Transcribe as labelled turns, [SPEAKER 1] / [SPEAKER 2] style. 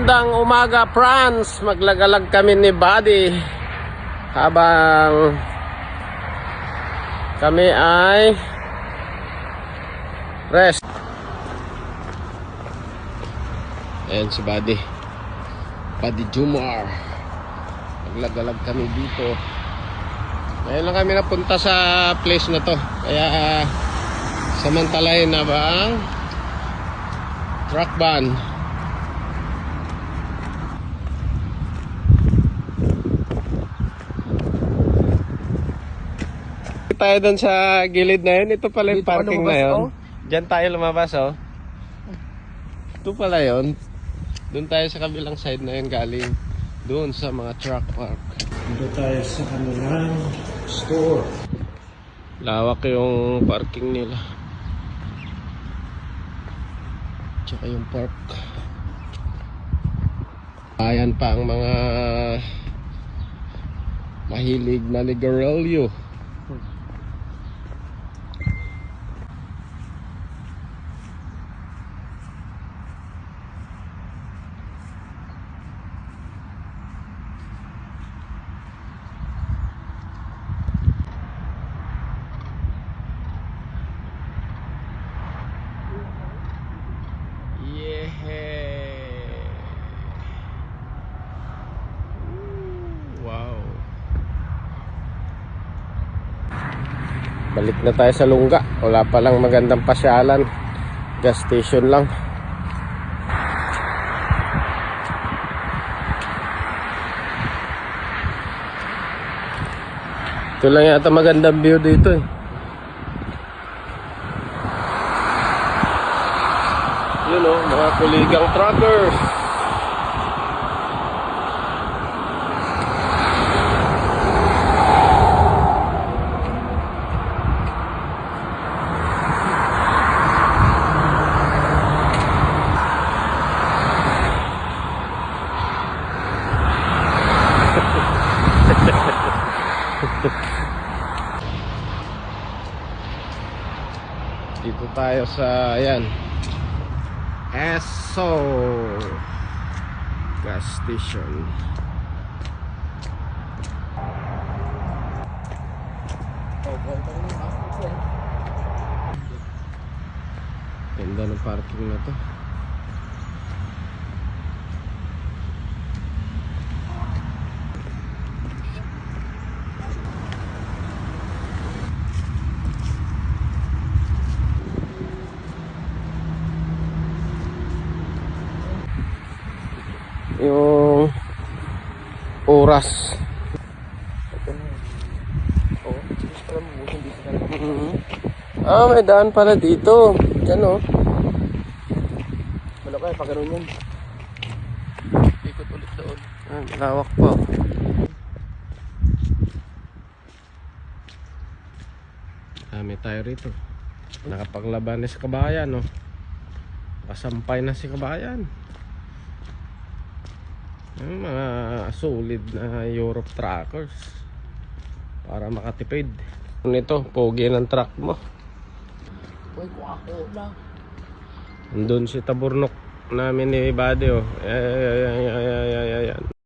[SPEAKER 1] Magandang umaga, France. Maglagalag kami ni Buddy habang kami ay rest. Ayan si Buddy Jumar. Maglagalag kami dito. Ngayon lang kami napunta sa place na to, kaya samantalahin na ba ang truck ban. Tayo doon sa gilid na yun. Ito pala yung parking na yun. Diyan tayo lumabas, oh. Ito pala yun. Doon tayo sa kabilang side na yun galing. Doon sa mga truck park. Dito tayo sa kanilang store. Lawak yung parking nila. Tsaka yung park. Ayan pa ang mga mahilig maligarilyo. Wow. Balik na tayo sa Lungga. Wala palang magandang pasyalan. Gas station lang. Ito lang yata magandang view dito eh. Yun oh, mga kuligang truckers. Dito tayo sa ayan, Esso gas station. Ganda ng parking na to. Yung oras. Ah, may daan pala dito. Diyan oh.
[SPEAKER 2] Malaki, pagkaroon yan. Ikot ulit doon.
[SPEAKER 1] Ah, lawak pa. Dami tayo rito. Nakapaglaban na si Kabayan, oh. Nakasampay na si Kabayan. Yung mga solid na Europe truckers para makatipid. Nito, pogi ng truck mo.
[SPEAKER 2] Uy, ako lang.
[SPEAKER 1] Andun si Taburnok namin ni Buddy, oh. Ayan.